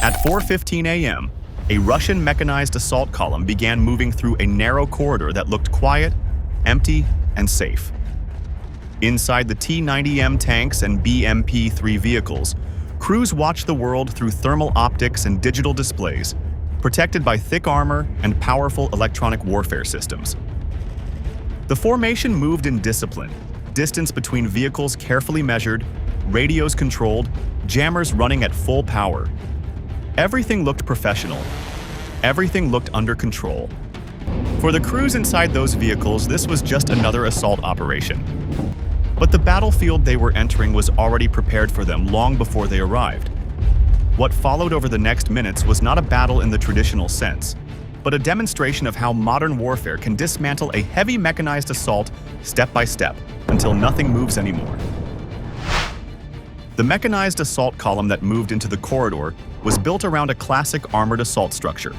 At 4:15 a.m., a Russian mechanized assault column began moving through a narrow corridor that looked quiet, empty, and safe. Inside the T-90M tanks and BMP-3 vehicles, crews watched the world through thermal optics and digital displays, protected by thick armor and powerful electronic warfare systems. The formation moved in discipline, distance between vehicles carefully measured, radios controlled, jammers running at full power. Everything looked professional. Everything looked under control. For the crews inside those vehicles, this was just another assault operation. But the battlefield they were entering was already prepared for them long before they arrived. What followed over the next minutes was not a battle in the traditional sense, but a demonstration of how modern warfare can dismantle a heavy mechanized assault step by step until nothing moves anymore. The mechanized assault column that moved into the corridor was built around a classic armored assault structure.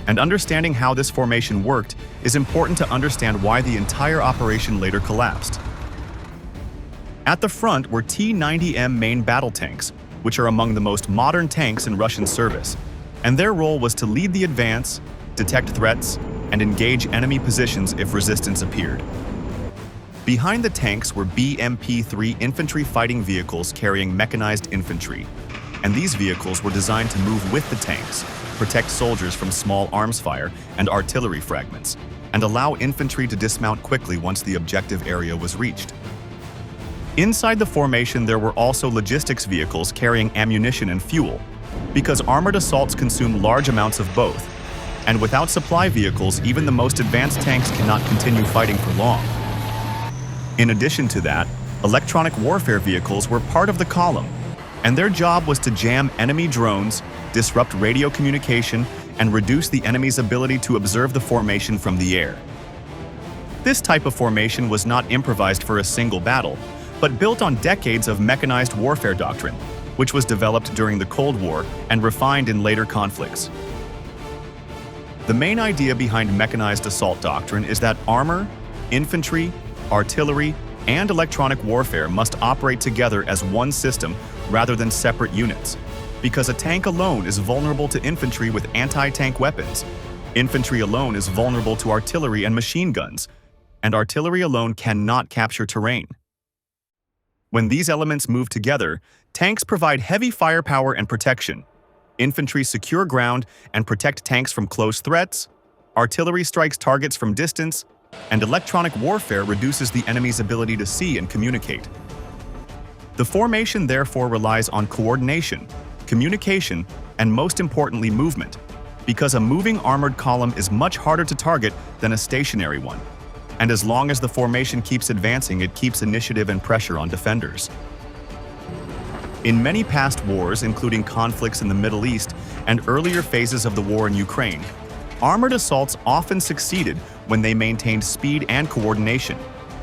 And understanding how this formation worked is important to understand why the entire operation later collapsed. At the front were T-90M main battle tanks, which are among the most modern tanks in Russian service, and their role was to lead the advance, detect threats, and engage enemy positions if resistance appeared. Behind the tanks were BMP-3 infantry fighting vehicles carrying mechanized infantry, and these vehicles were designed to move with the tanks, protect soldiers from small arms fire and artillery fragments, and allow infantry to dismount quickly once the objective area was reached. Inside the formation there were also logistics vehicles carrying ammunition and fuel, because armored assaults consume large amounts of both, and without supply vehicles even the most advanced tanks cannot continue fighting for long. In addition to that, electronic warfare vehicles were part of the column, and their job was to jam enemy drones, disrupt radio communication, and reduce the enemy's ability to observe the formation from the air. This type of formation was not improvised for a single battle, but built on decades of mechanized warfare doctrine, which was developed during the Cold War and refined in later conflicts. The main idea behind mechanized assault doctrine is that armor, infantry, artillery, and electronic warfare must operate together as one system rather than separate units, because a tank alone is vulnerable to infantry with anti-tank weapons, infantry alone is vulnerable to artillery and machine guns, and artillery alone cannot capture terrain. When these elements move together, tanks provide heavy firepower and protection, infantry secure ground and protect tanks from close threats, artillery strikes targets from distance, and electronic warfare reduces the enemy's ability to see and communicate. The formation therefore relies on coordination, communication, and most importantly movement, because a moving armored column is much harder to target than a stationary one. And as long as the formation keeps advancing, it keeps initiative and pressure on defenders. In many past wars, including conflicts in the Middle East and earlier phases of the war in Ukraine, armored assaults often succeeded when they maintained speed and coordination,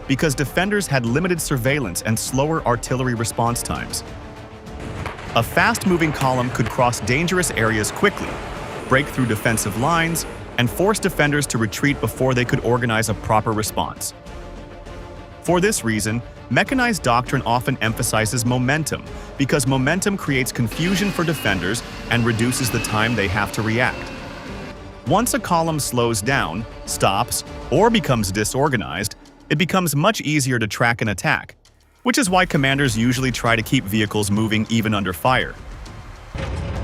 because defenders had limited surveillance and slower artillery response times. A fast-moving column could cross dangerous areas quickly, break through defensive lines, and force defenders to retreat before they could organize a proper response. For this reason, mechanized doctrine often emphasizes momentum, because momentum creates confusion for defenders and reduces the time they have to react. Once a column slows down, stops, or becomes disorganized, it becomes much easier to track an attack, which is why commanders usually try to keep vehicles moving even under fire.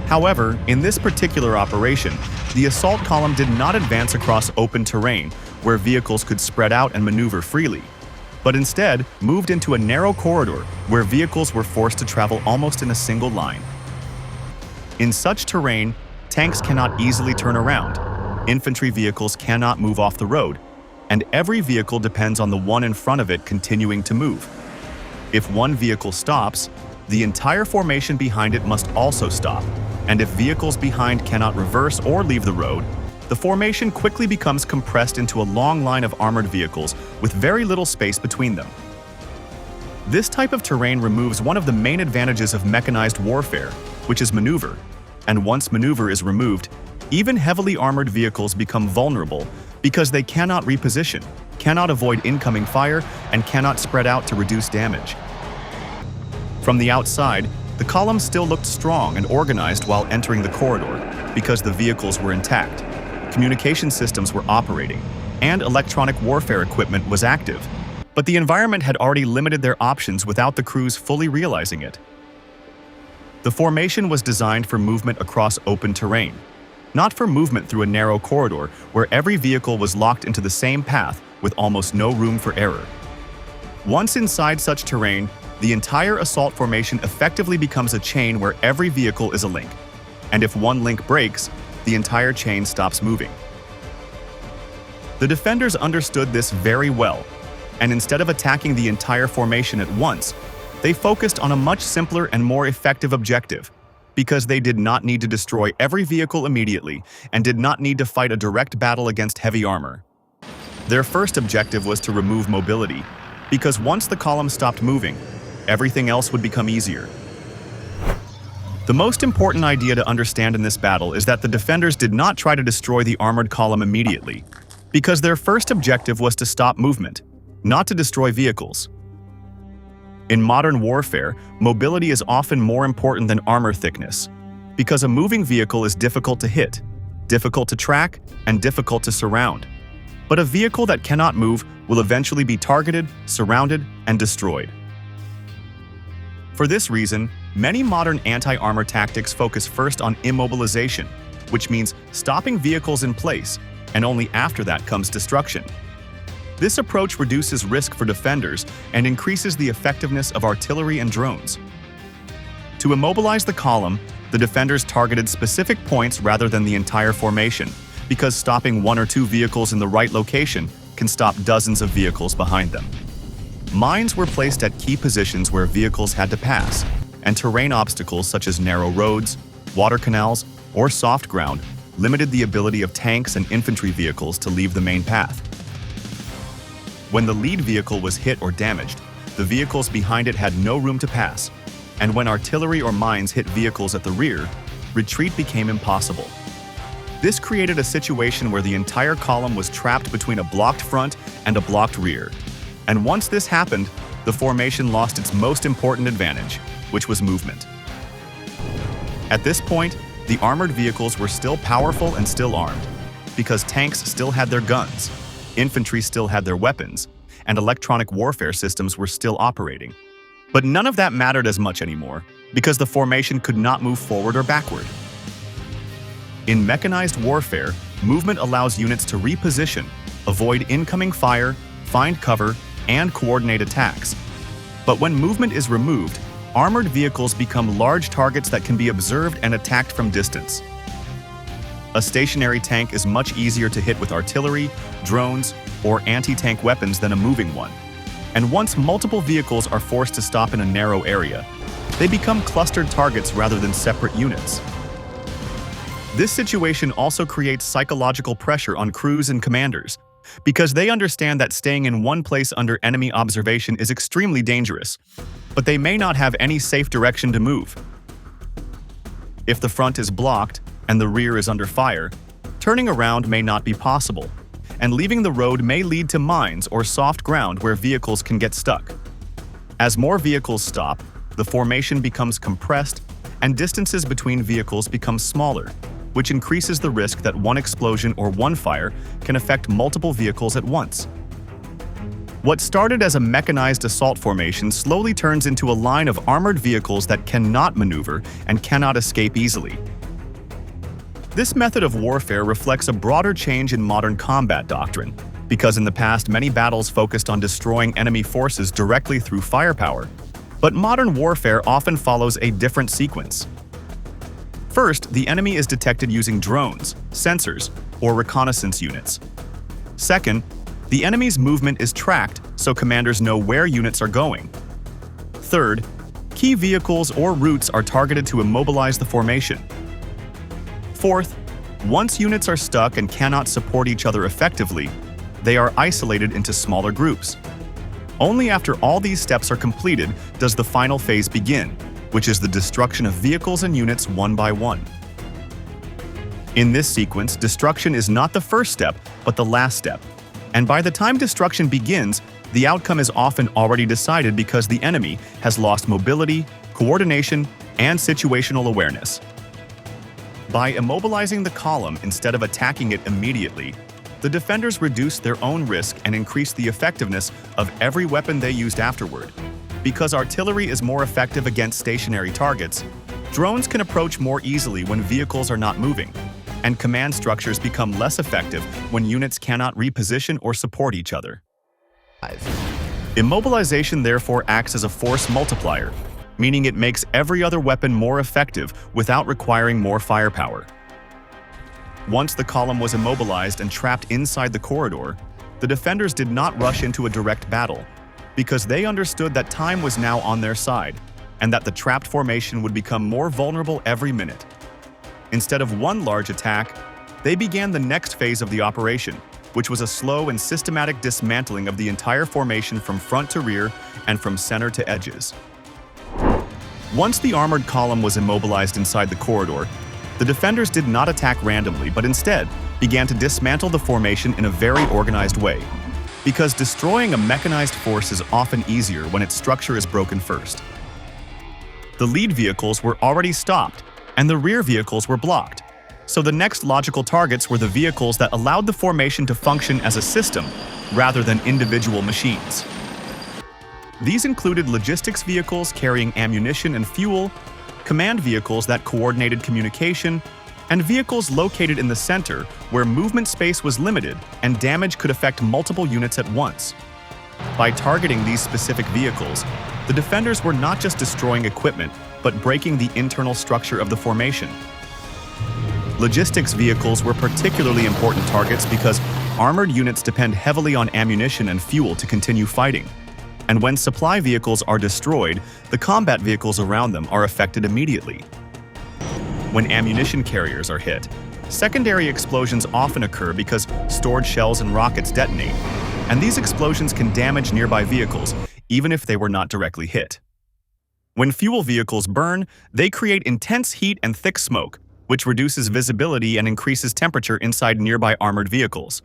However, in this particular operation, the assault column did not advance across open terrain where vehicles could spread out and maneuver freely, but instead moved into a narrow corridor where vehicles were forced to travel almost in a single line. In such terrain, tanks cannot easily turn around, infantry vehicles cannot move off the road, and every vehicle depends on the one in front of it continuing to move. If one vehicle stops, the entire formation behind it must also stop, and if vehicles behind cannot reverse or leave the road, the formation quickly becomes compressed into a long line of armored vehicles with very little space between them. This type of terrain removes one of the main advantages of mechanized warfare, which is maneuver, and once maneuver is removed, even heavily armored vehicles become vulnerable because they cannot reposition, cannot avoid incoming fire, and cannot spread out to reduce damage. From the outside, The column still looked strong and organized while entering the corridor because the vehicles were intact, communication systems were operating, and electronic warfare equipment was active. But the environment had already limited their options without the crews fully realizing it. The formation was designed for movement across open terrain, not for movement through a narrow corridor where every vehicle was locked into the same path with almost no room for error. Once inside such terrain, the entire assault formation effectively becomes a chain where every vehicle is a link, and if one link breaks, the entire chain stops moving. The defenders understood this very well, and instead of attacking the entire formation at once, they focused on a much simpler and more effective objective, because they did not need to destroy every vehicle immediately and did not need to fight a direct battle against heavy armor. Their first objective was to remove mobility, because once the column stopped moving, everything else would become easier. The most important idea to understand in this battle is that the defenders did not try to destroy the armored column immediately, because their first objective was to stop movement, not to destroy vehicles. In modern warfare, mobility is often more important than armor thickness, because a moving vehicle is difficult to hit, difficult to track, and difficult to surround. But a vehicle that cannot move will eventually be targeted, surrounded, and destroyed. For this reason, many modern anti-armor tactics focus first on immobilization, which means stopping vehicles in place, and only after that comes destruction. This approach reduces risk for defenders and increases the effectiveness of artillery and drones. To immobilize the column, the defenders targeted specific points rather than the entire formation, because stopping one or two vehicles in the right location can stop dozens of vehicles behind them. Mines were placed at key positions where vehicles had to pass, and terrain obstacles such as narrow roads, water canals, or soft ground limited the ability of tanks and infantry vehicles to leave the main path. When the lead vehicle was hit or damaged, the vehicles behind it had no room to pass, and when artillery or mines hit vehicles at the rear, retreat became impossible. This created a situation where the entire column was trapped between a blocked front and a blocked rear. And once this happened, the formation lost its most important advantage, which was movement. At this point, the armored vehicles were still powerful and still armed, because tanks still had their guns, infantry still had their weapons, and electronic warfare systems were still operating. But none of that mattered as much anymore, because the formation could not move forward or backward. In mechanized warfare, movement allows units to reposition, avoid incoming fire, find cover, and coordinate attacks. But when movement is removed, armored vehicles become large targets that can be observed and attacked from distance. A stationary tank is much easier to hit with artillery, drones, or anti-tank weapons than a moving one. And once multiple vehicles are forced to stop in a narrow area, they become clustered targets rather than separate units. This situation also creates psychological pressure on crews and commanders, because they understand that staying in one place under enemy observation is extremely dangerous, but they may not have any safe direction to move. If the front is blocked and the rear is under fire, turning around may not be possible, and leaving the road may lead to mines or soft ground where vehicles can get stuck. As more vehicles stop, the formation becomes compressed and distances between vehicles become smaller, which increases the risk that one explosion or one fire can affect multiple vehicles at once. What started as a mechanized assault formation slowly turns into a line of armored vehicles that cannot maneuver and cannot escape easily. This method of warfare reflects a broader change in modern combat doctrine, because in the past many battles focused on destroying enemy forces directly through firepower, but modern warfare often follows a different sequence. First, the enemy is detected using drones, sensors, or reconnaissance units. Second, the enemy's movement is tracked so commanders know where units are going. Third, key vehicles or routes are targeted to immobilize the formation. Fourth, once units are stuck and cannot support each other effectively, they are isolated into smaller groups. Only after all these steps are completed does the final phase begin, which is the destruction of vehicles and units one by one. In this sequence, destruction is not the first step, but the last step. And by the time destruction begins, the outcome is often already decided because the enemy has lost mobility, coordination, and situational awareness. By immobilizing the column instead of attacking it immediately, the defenders reduced their own risk and increased the effectiveness of every weapon they used afterward. Because artillery is more effective against stationary targets, drones can approach more easily when vehicles are not moving, and command structures become less effective when units cannot reposition or support each other. Immobilization therefore acts as a force multiplier, meaning it makes every other weapon more effective without requiring more firepower. Once the column was immobilized and trapped inside the corridor, the defenders did not rush into a direct battle, because they understood that time was now on their side, and that the trapped formation would become more vulnerable every minute. Instead of one large attack, they began the next phase of the operation, which was a slow and systematic dismantling of the entire formation from front to rear and from center to edges. Once the armored column was immobilized inside the corridor, the defenders did not attack randomly, but instead began to dismantle the formation in a very organized way, because destroying a mechanized force is often easier when its structure is broken first. The lead vehicles were already stopped, and the rear vehicles were blocked, so the next logical targets were the vehicles that allowed the formation to function as a system rather than individual machines. These included logistics vehicles carrying ammunition and fuel, command vehicles that coordinated communication, and vehicles located in the center where movement space was limited and damage could affect multiple units at once. By targeting these specific vehicles, the defenders were not just destroying equipment, but breaking the internal structure of the formation. Logistics vehicles were particularly important targets because armored units depend heavily on ammunition and fuel to continue fighting. And when supply vehicles are destroyed, the combat vehicles around them are affected immediately. When ammunition carriers are hit, secondary explosions often occur because stored shells and rockets detonate, and these explosions can damage nearby vehicles, even if they were not directly hit. When fuel vehicles burn, they create intense heat and thick smoke, which reduces visibility and increases temperature inside nearby armored vehicles.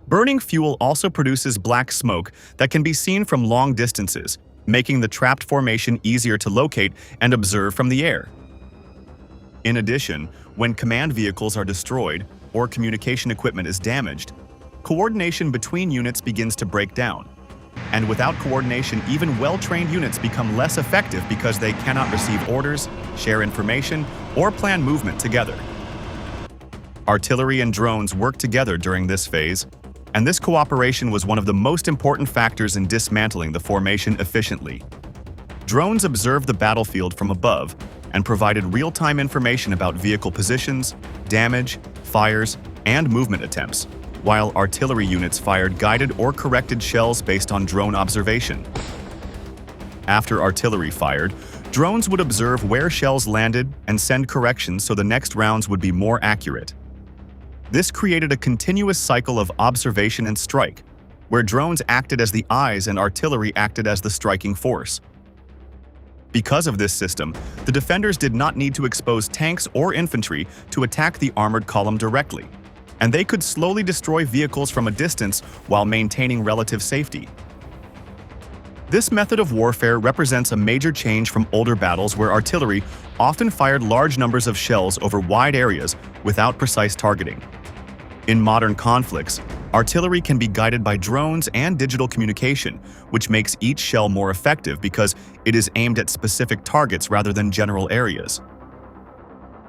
Burning fuel also produces black smoke that can be seen from long distances, making the trapped formation easier to locate and observe from the air. In addition, when command vehicles are destroyed or communication equipment is damaged, coordination between units begins to break down. And without coordination, even well-trained units become less effective because they cannot receive orders, share information, or plan movement together. Artillery and drones work together during this phase, and this cooperation was one of the most important factors in dismantling the formation efficiently. Drones observed the battlefield from above and provided real-time information about vehicle positions, damage, fires, and movement attempts, while artillery units fired guided or corrected shells based on drone observation. After artillery fired, drones would observe where shells landed and send corrections so the next rounds would be more accurate. This created a continuous cycle of observation and strike, where drones acted as the eyes and artillery acted as the striking force. Because of this system, the defenders did not need to expose tanks or infantry to attack the armored column directly, and they could slowly destroy vehicles from a distance while maintaining relative safety. This method of warfare represents a major change from older battles where artillery often fired large numbers of shells over wide areas without precise targeting. In modern conflicts, artillery can be guided by drones and digital communication, which makes each shell more effective because it is aimed at specific targets rather than general areas.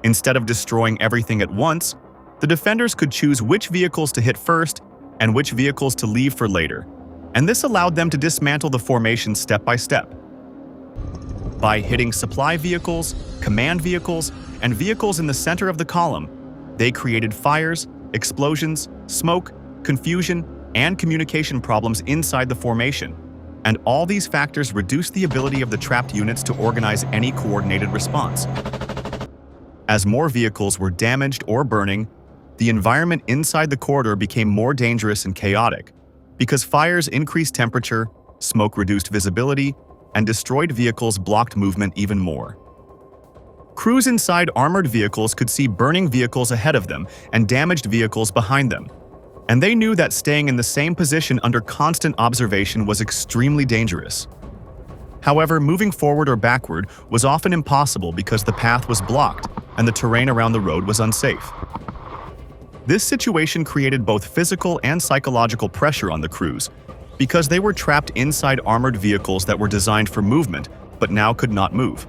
Instead of destroying everything at once, the defenders could choose which vehicles to hit first and which vehicles to leave for later, and this allowed them to dismantle the formation step by step. By hitting supply vehicles, command vehicles, and vehicles in the center of the column, they created fires, explosions, smoke, confusion, and communication problems inside the formation, and all these factors reduced the ability of the trapped units to organize any coordinated response. As more vehicles were damaged or burning, the environment inside the corridor became more dangerous and chaotic, because fires increased temperature, smoke reduced visibility, and destroyed vehicles blocked movement even more. Crews inside armored vehicles could see burning vehicles ahead of them and damaged vehicles behind them, and they knew that staying in the same position under constant observation was extremely dangerous. However, moving forward or backward was often impossible because the path was blocked and the terrain around the road was unsafe. This situation created both physical and psychological pressure on the crews because they were trapped inside armored vehicles that were designed for movement but now could not move.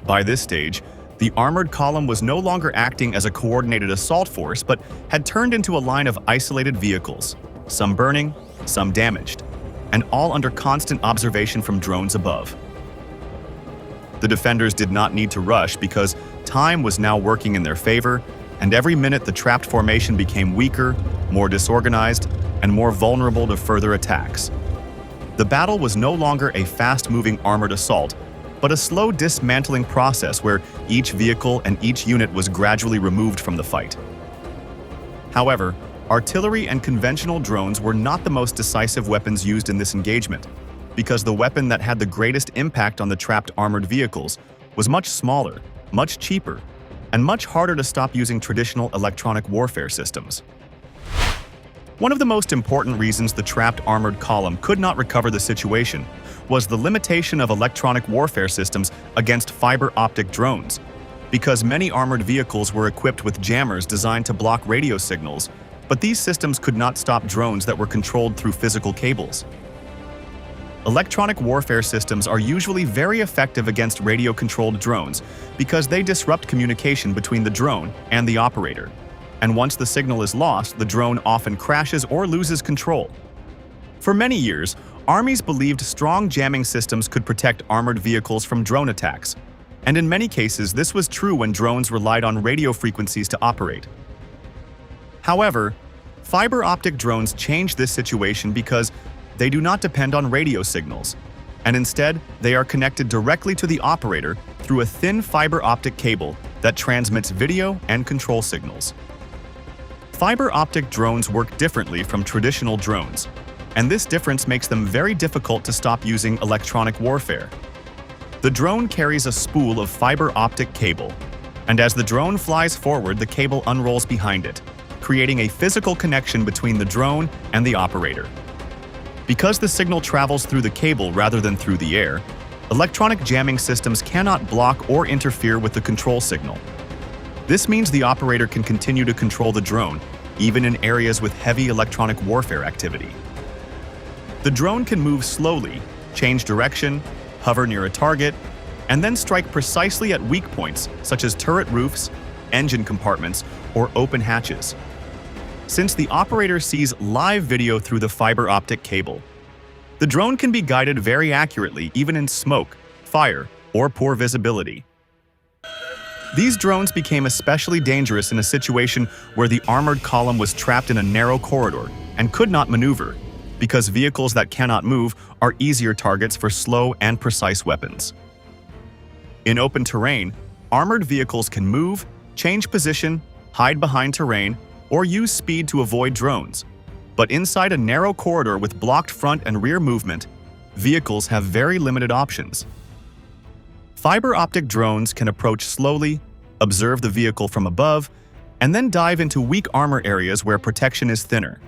By this stage, the armored column was no longer acting as a coordinated assault force but had turned into a line of isolated vehicles, some burning, some damaged, and all under constant observation from drones above. The defenders did not need to rush because time was now working in their favor, and every minute the trapped formation became weaker, more disorganized, and more vulnerable to further attacks. The battle was no longer a fast-moving armored assault, but a slow dismantling process where each vehicle and each unit was gradually removed from the fight. However, artillery and conventional drones were not the most decisive weapons used in this engagement, because the weapon that had the greatest impact on the trapped armored vehicles was much smaller, much cheaper, and much harder to stop using traditional electronic warfare systems. One of the most important reasons the trapped armored column could not recover the situation was the limitation of electronic warfare systems against fiber optic drones, because many armored vehicles were equipped with jammers designed to block radio signals, but these systems could not stop drones that were controlled through physical cables. Electronic warfare systems are usually very effective against radio-controlled drones because they disrupt communication between the drone and the operator. And once the signal is lost, the drone often crashes or loses control. For many years, armies believed strong jamming systems could protect armored vehicles from drone attacks, and in many cases this was true when drones relied on radio frequencies to operate. However, fiber optic drones change this situation because they do not depend on radio signals, and instead they are connected directly to the operator through a thin fiber optic cable that transmits video and control signals. Fiber optic drones work differently from traditional drones, and this difference makes them very difficult to stop using electronic warfare. The drone carries a spool of fiber optic cable, and as the drone flies forward, the cable unrolls behind it, creating a physical connection between the drone and the operator. Because the signal travels through the cable rather than through the air, electronic jamming systems cannot block or interfere with the control signal. This means the operator can continue to control the drone, even in areas with heavy electronic warfare activity. The drone can move slowly, change direction, hover near a target, and then strike precisely at weak points such as turret roofs, engine compartments, or open hatches. Since the operator sees live video through the fiber optic cable, the drone can be guided very accurately even in smoke, fire, or poor visibility. These drones became especially dangerous in a situation where the armored column was trapped in a narrow corridor and could not maneuver, because vehicles that cannot move are easier targets for slow and precise weapons. In open terrain, armored vehicles can move, change position, hide behind terrain, or use speed to avoid drones. But inside a narrow corridor with blocked front and rear movement, vehicles have very limited options. Fiber optic drones can approach slowly, observe the vehicle from above, and then dive into weak armor areas where protection is thinner.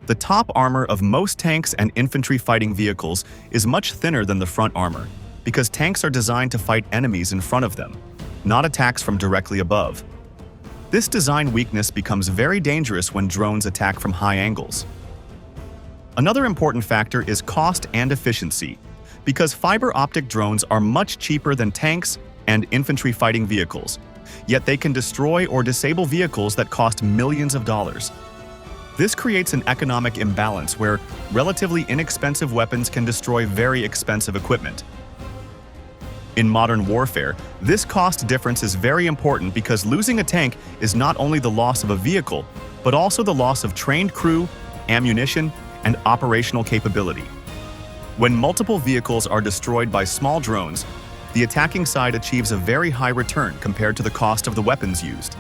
The top armor of most tanks and infantry fighting vehicles is much thinner than the front armor, because tanks are designed to fight enemies in front of them, not attacks from directly above. This design weakness becomes very dangerous when drones attack from high angles. Another important factor is cost and efficiency, because fiber optic drones are much cheaper than tanks and infantry fighting vehicles, yet they can destroy or disable vehicles that cost millions of dollars. This creates an economic imbalance where relatively inexpensive weapons can destroy very expensive equipment. In modern warfare, this cost difference is very important because losing a tank is not only the loss of a vehicle, but also the loss of trained crew, ammunition, and operational capability. When multiple vehicles are destroyed by small drones, the attacking side achieves a very high return compared to the cost of the weapons used.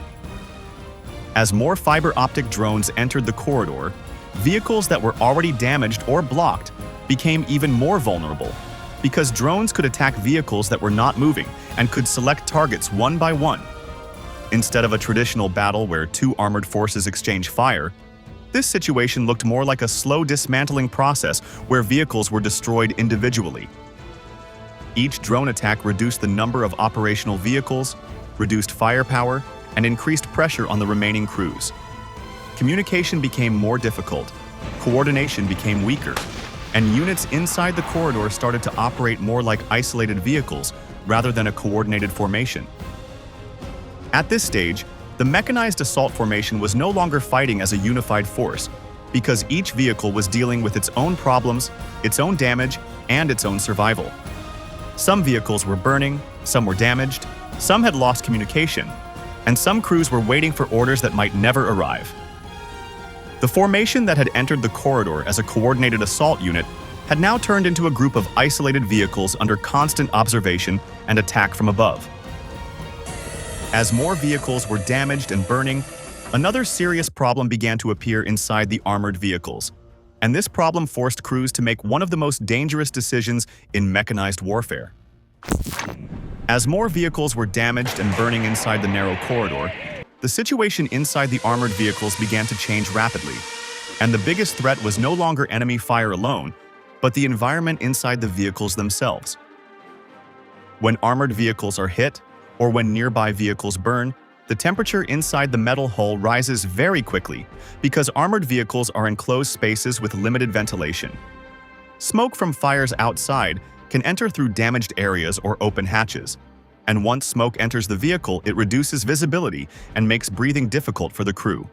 As more fiber optic drones entered the corridor, vehicles that were already damaged or blocked became even more vulnerable, because drones could attack vehicles that were not moving and could select targets one by one. Instead of a traditional battle where two armored forces exchange fire, this situation looked more like a slow dismantling process where vehicles were destroyed individually. Each drone attack reduced the number of operational vehicles, reduced firepower, and increased pressure on the remaining crews. Communication became more difficult, coordination became weaker, and units inside the corridor started to operate more like isolated vehicles rather than a coordinated formation. At this stage, the mechanized assault formation was no longer fighting as a unified force, because each vehicle was dealing with its own problems, its own damage, and its own survival. Some vehicles were burning, some were damaged, some had lost communication, and some crews were waiting for orders that might never arrive. The formation that had entered the corridor as a coordinated assault unit had now turned into a group of isolated vehicles under constant observation and attack from above. As more vehicles were damaged and burning, another serious problem began to appear inside the armored vehicles, and this problem forced crews to make one of the most dangerous decisions in mechanized warfare. As more vehicles were damaged and burning inside the narrow corridor, the situation inside the armored vehicles began to change rapidly, and the biggest threat was no longer enemy fire alone, but the environment inside the vehicles themselves. When armored vehicles are hit, or when nearby vehicles burn, the temperature inside the metal hull rises very quickly because armored vehicles are in closed spaces with limited ventilation. Smoke from fires outside can enter through damaged areas or open hatches, and once smoke enters the vehicle, it reduces visibility and makes breathing difficult for the crew.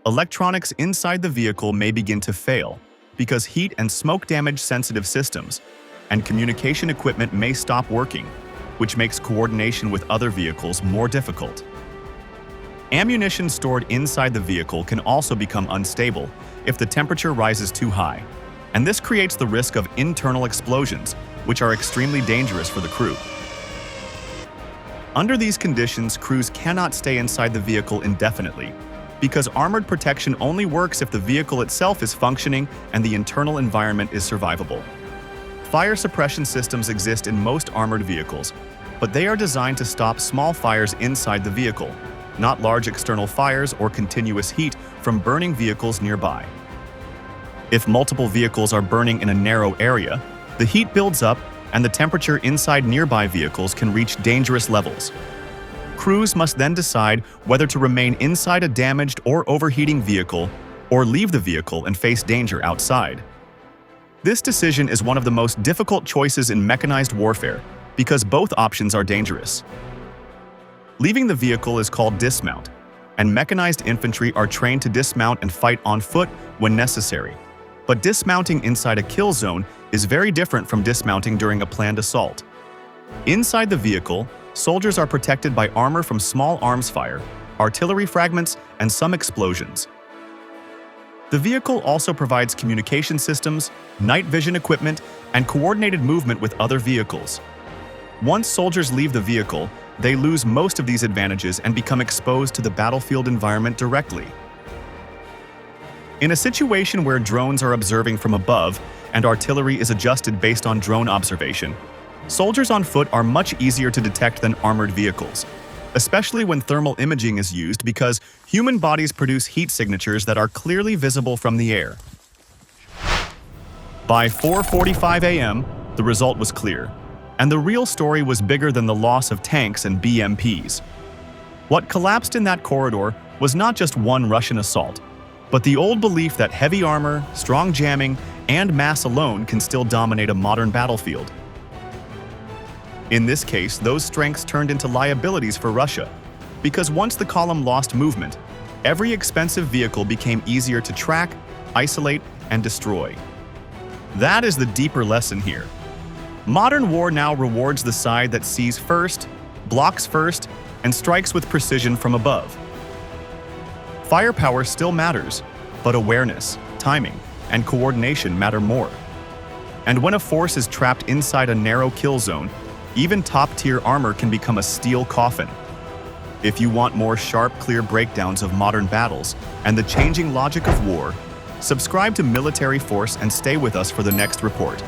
Electronics inside the vehicle may begin to fail because heat and smoke damage sensitive systems, and communication equipment may stop working, which makes coordination with other vehicles more difficult. Ammunition stored inside the vehicle can also become unstable if the temperature rises too high, and this creates the risk of internal explosions, which are extremely dangerous for the crew. Under these conditions, crews cannot stay inside the vehicle indefinitely, because armored protection only works if the vehicle itself is functioning and the internal environment is survivable. Fire suppression systems exist in most armored vehicles, but they are designed to stop small fires inside the vehicle, not large external fires or continuous heat from burning vehicles nearby. If multiple vehicles are burning in a narrow area, the heat builds up and the temperature inside nearby vehicles can reach dangerous levels. Crews must then decide whether to remain inside a damaged or overheating vehicle or leave the vehicle and face danger outside. This decision is one of the most difficult choices in mechanized warfare because both options are dangerous. Leaving the vehicle is called dismount, and mechanized infantry are trained to dismount and fight on foot when necessary. But dismounting inside a kill zone is very different from dismounting during a planned assault. Inside the vehicle, soldiers are protected by armor from small arms fire, artillery fragments, and some explosions. The vehicle also provides communication systems, night vision equipment, and coordinated movement with other vehicles. Once soldiers leave the vehicle, they lose most of these advantages and become exposed to the battlefield environment directly. In a situation where drones are observing from above and artillery is adjusted based on drone observation, soldiers on foot are much easier to detect than armored vehicles, especially when thermal imaging is used because human bodies produce heat signatures that are clearly visible from the air. By 4:45 a.m., the result was clear, and the real story was bigger than the loss of tanks and BMPs. What collapsed in that corridor was not just one Russian assault, but the old belief that heavy armor, strong jamming, and mass alone can still dominate a modern battlefield. In this case, those strengths turned into liabilities for Russia, because once the column lost movement, every expensive vehicle became easier to track, isolate, and destroy. That is the deeper lesson here. Modern war now rewards the side that sees first, blocks first, and strikes with precision from above. Firepower still matters, but awareness, timing, and coordination matter more. And when a force is trapped inside a narrow kill zone, even top-tier armor can become a steel coffin. If you want more sharp, clear breakdowns of modern battles and the changing logic of war, subscribe to Military Force and stay with us for the next report.